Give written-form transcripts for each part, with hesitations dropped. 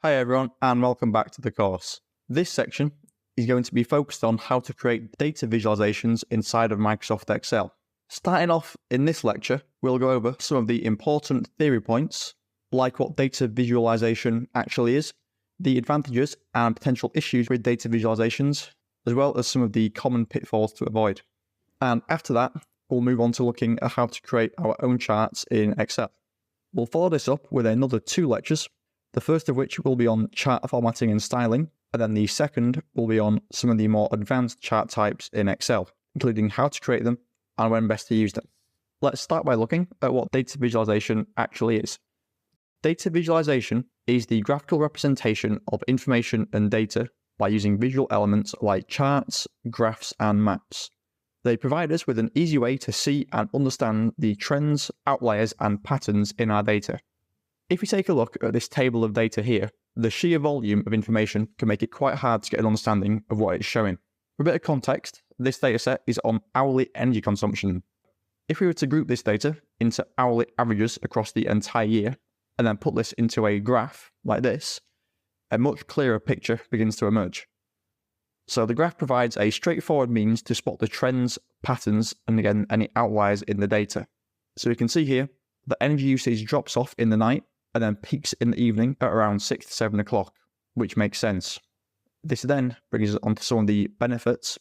Hi everyone, and welcome back to the course. This section is going to be focused on how to create data visualizations inside of Microsoft Excel. Starting off in this lecture, we'll go over some of the important theory points, like what data visualization actually is, the advantages and potential issues with data visualizations, as well as some of the common pitfalls to avoid. And after that, we'll move on to looking at how to create our own charts in Excel. We'll follow this up with another 2 lectures, the first of which will be on chart formatting and styling, and then the second will be on some of the more advanced chart types in Excel, including how to create them and when best to use them. Let's start by looking at what data visualization actually is. Data visualization is the graphical representation of information and data by using visual elements like charts, graphs, and maps. They provide us with an easy way to see and understand the trends, outliers, and patterns in our data. If we take a look at this table of data here, the sheer volume of information can make it quite hard to get an understanding of what it's showing. For a bit of context, this dataset is on hourly energy consumption. If we were to group this data into hourly averages across the entire year, and then put this into a graph like this, a much clearer picture begins to emerge. So the graph provides a straightforward means to spot the trends, patterns, and again, any outliers in the data. So we can see here that energy usage drops off in the night and then peaks in the evening at around 6 to 7 o'clock, which makes sense. This then brings us onto some of the benefits,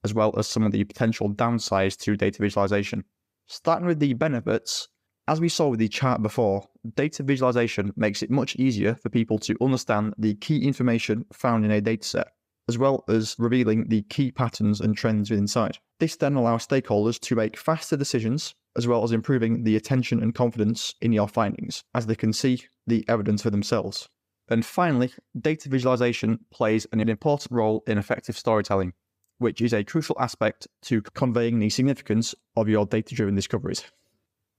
as well as some of the potential downsides to data visualization. Starting with the benefits, as we saw with the chart before, data visualization makes it much easier for people to understand the key information found in a dataset, as well as revealing the key patterns and trends inside. This then allows stakeholders to make faster decisions, as well as improving the attention and confidence in your findings, as they can see the evidence for themselves. And finally, data visualization plays an important role in effective storytelling, which is a crucial aspect to conveying the significance of your data-driven discoveries.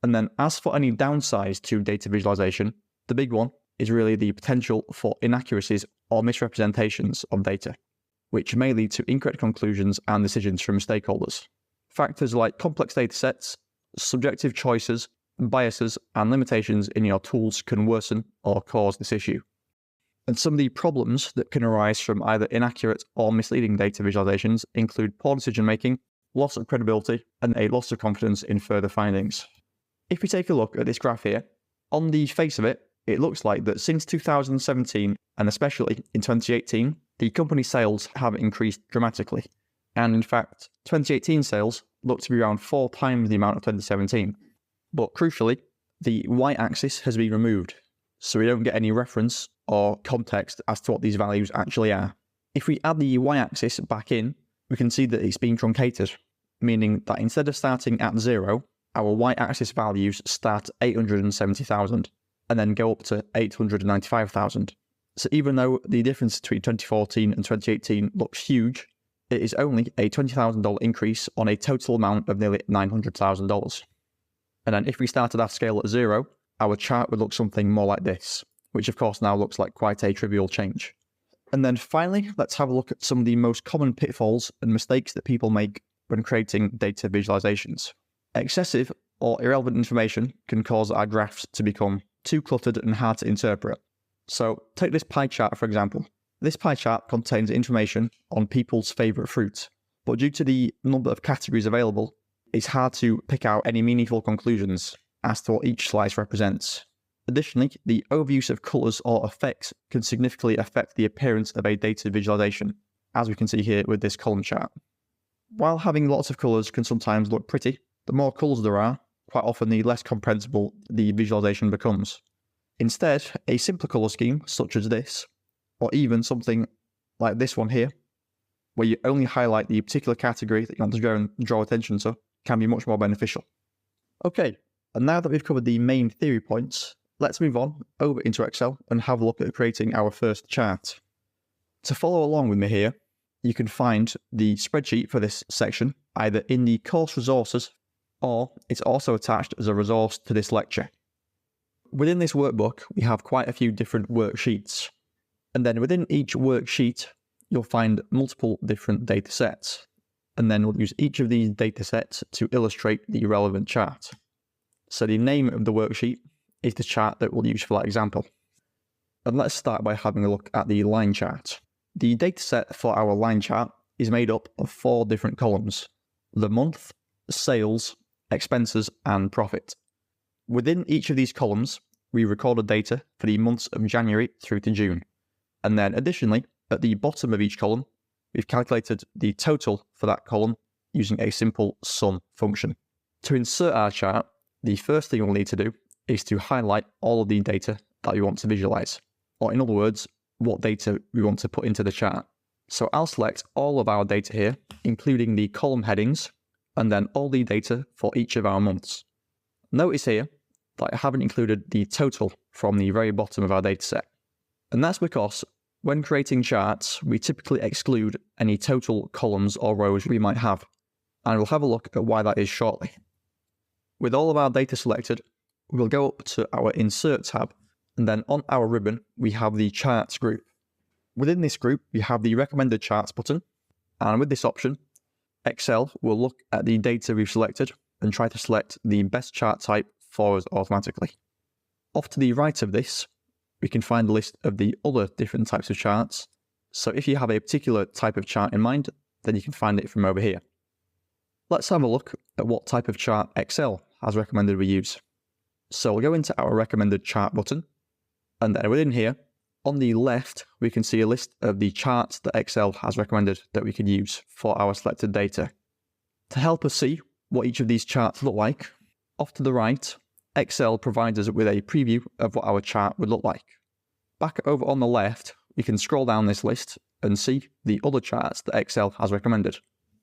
And then as for any downsides to data visualization, the big one is really the potential for inaccuracies or misrepresentations of data, which may lead to incorrect conclusions and decisions from stakeholders. Factors like complex data sets, subjective choices, biases, and limitations in your tools can worsen or cause this issue. And some of the problems that can arise from either inaccurate or misleading data visualizations include poor decision-making, loss of credibility, and a loss of confidence in further findings. If we take a look at this graph here, on the face of it, it looks like that since 2017, and especially in 2018, the company sales have increased dramatically. And in fact, 2018 sales look to be around 4 times the amount of 2017. But crucially, the y-axis has been removed, so we don't get any reference or context as to what these values actually are. If we add the y-axis back in, we can see that it's been truncated, meaning that instead of starting at 0, our y-axis values start at 870,000 and then go up to 895,000. So even though the difference between 2014 and 2018 looks huge, it is only a $20,000 increase on a total amount of nearly $900,000. And then if we started our scale at 0, our chart would look something more like this, which of course now looks like quite a trivial change. And then finally, let's have a look at some of the most common pitfalls and mistakes that people make when creating data visualizations. Excessive or irrelevant information can cause our graphs to become too cluttered and hard to interpret. So take this pie chart for example. This pie chart contains information on people's favourite fruit, but due to the number of categories available, it's hard to pick out any meaningful conclusions as to what each slice represents. Additionally, the overuse of colours or effects can significantly affect the appearance of a data visualization, as we can see here with this column chart. While having lots of colours can sometimes look pretty, the more colours there are, quite often the less comprehensible the visualization becomes. Instead, a simpler colour scheme, such as this, or even something like this one here, where you only highlight the particular category that you want to go and draw attention to, can be much more beneficial. Okay, and now that we've covered the main theory points, let's move on over into Excel and have a look at creating our first chart. To follow along with me here, you can find the spreadsheet for this section either in the course resources or it's also attached as a resource to this lecture. Within this workbook, we have quite a few different worksheets. And then within each worksheet, you'll find multiple different data sets. And then we'll use each of these data sets to illustrate the relevant chart. So the name of the worksheet is the chart that we'll use for that example. And let's start by having a look at the line chart. The dataset for our line chart is made up of 4 different columns: the month, sales, expenses, and profit. Within each of these columns, we recorded data for the months of January through to June. And then additionally, at the bottom of each column, we've calculated the total for that column using a simple sum function. To insert our chart, the first thing we'll need to do is to highlight all of the data that we want to visualize, or in other words, what data we want to put into the chart. So I'll select all of our data here, including the column headings, and then all the data for each of our months. Notice here that I haven't included the total from the very bottom of our dataset. And that's because when creating charts, we typically exclude any total columns or rows we might have. And we'll have a look at why that is shortly. With all of our data selected, we'll go up to our Insert tab, and then on our ribbon, we have the Charts group. Within this group, we have the Recommended Charts button, and with this option, Excel will look at the data we've selected and try to select the best chart type for us automatically. Off to the right of this, we can find a list of the other different types of charts. So if you have a particular type of chart in mind, then you can find it from over here. Let's have a look at what type of chart Excel has recommended we use. So we'll go into our Recommended Chart button, and then within here, on the left, we can see a list of the charts that Excel has recommended that we could use for our selected data. To help us see what each of these charts look like, off to the right, Excel provides us with a preview of what our chart would look like. Back over on the left, we can scroll down this list and see the other charts that Excel has recommended.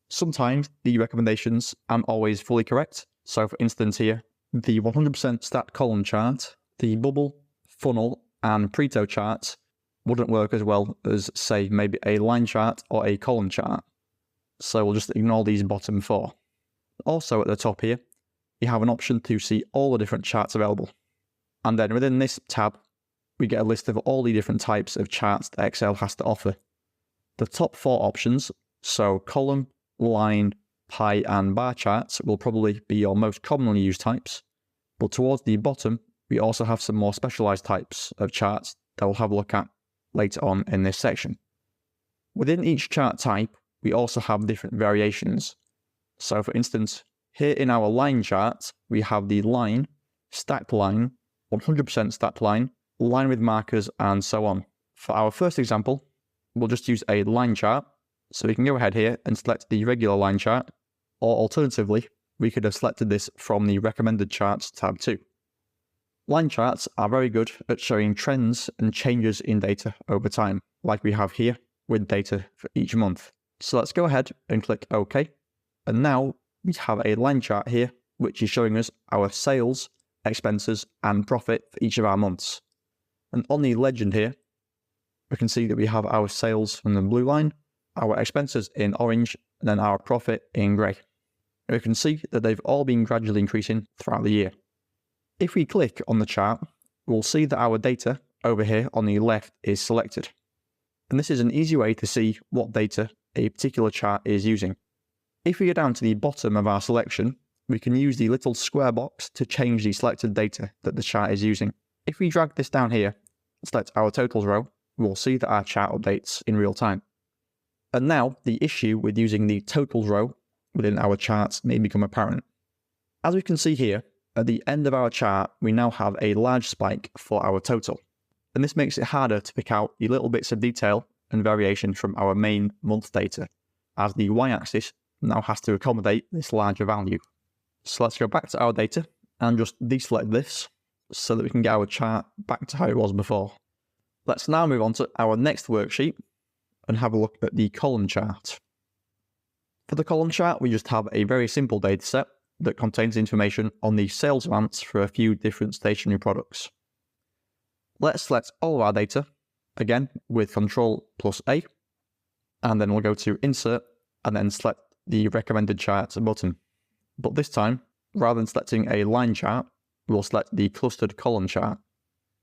Sometimes the recommendations aren't always fully correct. So for instance here, the 100% stat column chart, the bubble, funnel, and Pareto charts wouldn't work as well as, say, maybe a line chart or a column chart. So we'll just ignore these bottom 4. Also at the top here, you have an option to see all the different charts available. And then within this tab, we get a list of all the different types of charts that Excel has to offer. The top 4 options, so column, line, pie, and bar charts, will probably be your most commonly used types. But towards the bottom, we also have some more specialized types of charts that we'll have a look at later on in this section. Within each chart type, we also have different variations. So for instance, here in our line chart, we have the line, stacked line, 100% stacked line, line with markers, and so on. For our first example, we'll just use a line chart. So we can go ahead here and select the regular line chart, or alternatively, we could have selected this from the Recommended Charts tab too. Line charts are very good at showing trends and changes in data over time, like we have here with data for each month. So let's go ahead and click OK. And now we have a line chart here, which is showing us our sales, expenses, and profit for each of our months. And on the legend here, we can see that we have our sales from the blue line, our expenses in orange, and then our profit in grey. We can see that they've all been gradually increasing throughout the year. If we click on the chart, we'll see that our data over here on the left is selected. And this is an easy way to see what data a particular chart is using. If we go down to the bottom of our selection, we can use the little square box to change the selected data that the chart is using. If we drag this down here and select our totals row, we'll see that our chart updates in real time. And now the issue with using the totals row within our charts may become apparent. As we can see here, at the end of our chart, we now have a large spike for our total. And this makes it harder to pick out the little bits of detail and variation from our main month data, as the y-axis now has to accommodate this larger value. So let's go back to our data and just deselect this so that we can get our chart back to how it was before. Let's now move on to our next worksheet and have a look at the column chart. For the column chart, we just have a very simple data set that contains information on the sales amounts for a few different stationery products. Let's select all of our data, again with Ctrl+A, and then we'll go to Insert and then select the Recommended Charts button. But this time, rather than selecting a line chart, we'll select the clustered column chart.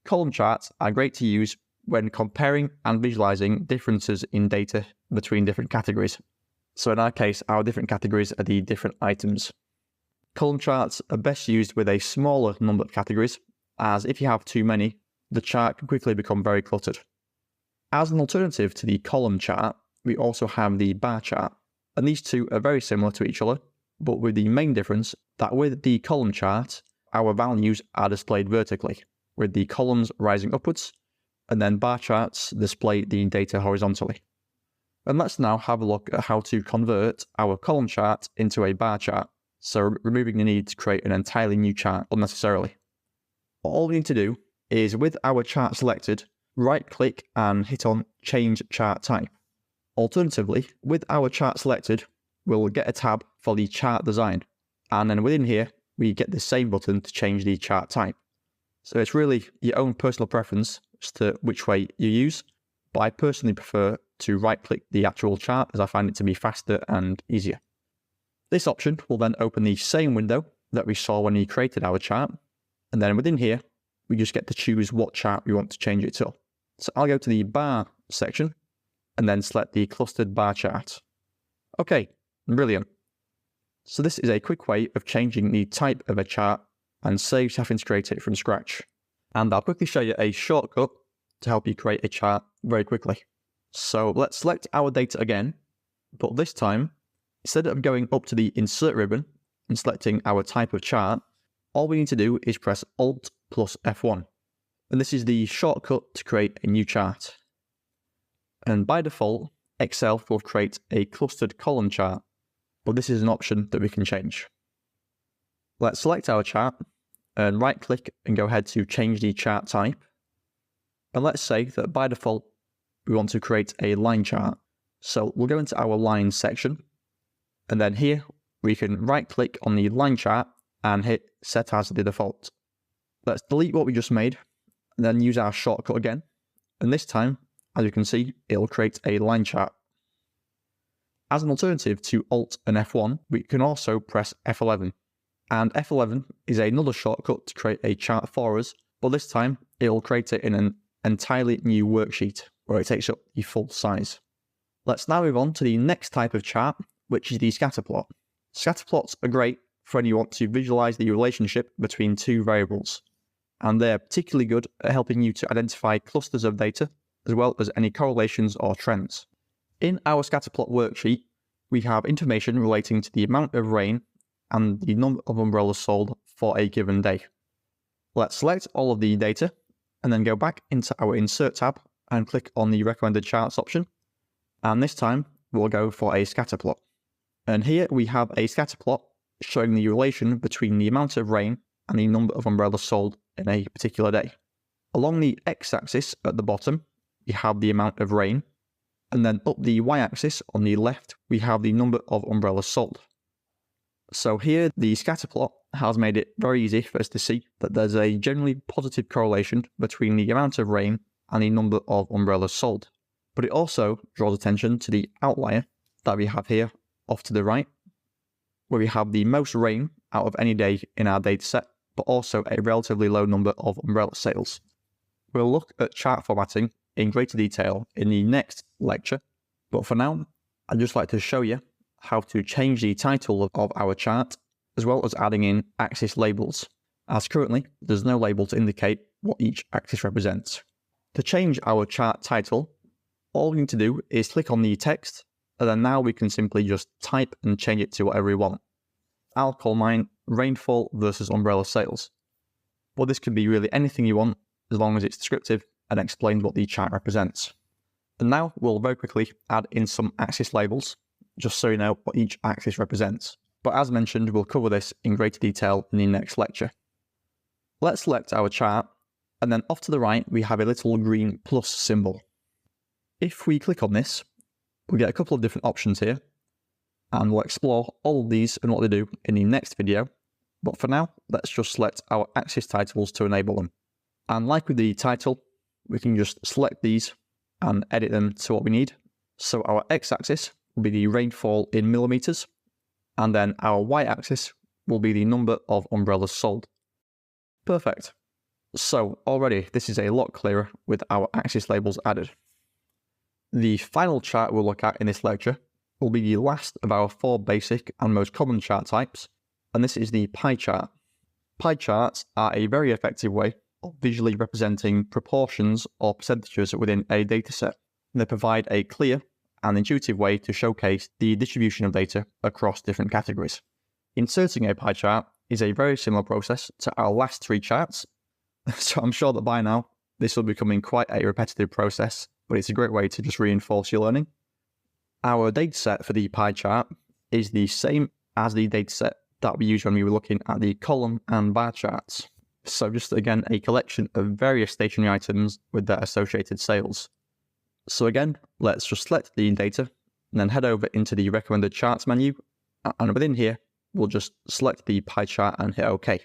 Column charts are great to use when comparing and visualizing differences in data between different categories. So in our case, our different categories are the different items. Column charts are best used with a smaller number of categories, as if you have too many, the chart can quickly become very cluttered. As an alternative to the column chart, we also have the bar chart, and these two are very similar to each other, but with the main difference that with the column chart, our values are displayed vertically, with the columns rising upwards, and then bar charts display the data horizontally. And let's now have a look at how to convert our column chart into a bar chart, so removing the need to create an entirely new chart unnecessarily. All we need to do is, with our chart selected, right-click and hit on Change Chart Type. Alternatively, with our chart selected, we'll get a tab for the chart design, and then within here, we get the same button to change the chart type. So it's really your own personal preference as to which way you use, but I personally prefer to right-click the actual chart as I find it to be faster and easier. This option will then open the same window that we saw when we created our chart, and then within here, we just get to choose what chart we want to change it to. So I'll go to the bar section, and then select the clustered bar chart. Okay, brilliant. So this is a quick way of changing the type of a chart and saves having to create it from scratch. And I'll quickly show you a shortcut to help you create a chart very quickly. So let's select our data again, but this time, instead of going up to the Insert ribbon and selecting our type of chart, all we need to do is press Alt plus F1. And this is the shortcut to create a new chart. And by default, Excel will create a clustered column chart, but this is an option that we can change. Let's select our chart and right-click and go ahead to change the chart type. And let's say that by default, we want to create a line chart. So we'll go into our line section, and then here we can right-click on the line chart and hit Set as the default. Let's delete what we just made, and then use our shortcut again. And this time, as you can see, it'll create a line chart. As an alternative to Alt and F1, we can also press F11. And F11 is another shortcut to create a chart for us, but this time it'll create it in an entirely new worksheet where it takes up the full size. Let's now move on to the next type of chart, which is the scatter plot. Scatter plots are great for when you want to visualize the relationship between two variables, and they're particularly good at helping you to identify clusters of data as well as any correlations or trends. In our scatterplot worksheet, we have information relating to the amount of rain and the number of umbrellas sold for a given day. Let's select all of the data and then go back into our Insert tab and click on the Recommended Charts option. And this time, we'll go for a scatterplot. And here we have a scatterplot showing the relation between the amount of rain and the number of umbrellas sold in a particular day. Along the x-axis at the bottom, we have the amount of rain, and then up the y-axis on the left, we have the number of umbrellas sold. So here, the scatterplot has made it very easy for us to see that there's a generally positive correlation between the amount of rain and the number of umbrellas sold. But it also draws attention to the outlier that we have here off to the right, where we have the most rain out of any day in our dataset, but also a relatively low number of umbrella sales. We'll look at chart formatting in greater detail in the next lecture, but for now, I'd just like to show you how to change the title of our chart, as well as adding in axis labels, as currently there's no label to indicate what each axis represents. To change our chart title, all we need to do is click on the text, and then now we can simply just type and change it to whatever we want. I'll call mine Rainfall versus Umbrella Sales. But this can be really anything you want, as long as it's descriptive and explains what the chart represents. And now we'll very quickly add in some axis labels, just so you know what each axis represents. But as mentioned, we'll cover this in greater detail in the next lecture. Let's select our chart, and then off to the right we have a little green plus symbol. If we click on this, we'll get a couple of different options here, and we'll explore all of these and what they do in the next video. But for now, let's just select our axis titles to enable them. And like with the title, we can just select these and edit them to what we need. So our x-axis will be the rainfall in millimeters, and then our y-axis will be the number of umbrellas sold. Perfect. So already this is a lot clearer with our axis labels added. The final chart we'll look at in this lecture will be the last of our 4 basic and most common chart types, and this is the pie chart. Pie charts are a very effective way of visually representing proportions or percentages within a dataset. They provide a clear and intuitive way to showcase the distribution of data across different categories. Inserting a pie chart is a very similar process to our last 3 charts, so I'm sure that by now this will be becoming quite a repetitive process, but it's a great way to just reinforce your learning. Our dataset for the pie chart is the same as the dataset that we used when we were looking at the column and bar charts. So just again, a collection of various stationery items with their associated sales. So again, let's just select the data and then head over into the recommended charts menu. And within here, we'll just select the pie chart and hit OK.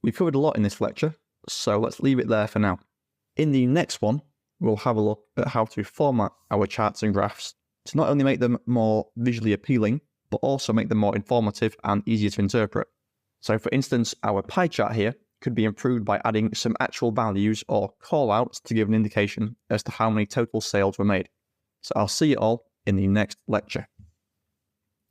We've covered a lot in this lecture, so let's leave it there for now. In the next one, we'll have a look at how to format our charts and graphs to not only make them more visually appealing, but also make them more informative and easier to interpret. So for instance, our pie chart here could be improved by adding some actual values or callouts to give an indication as to how many total sales were made. So I'll see you all in the next lecture.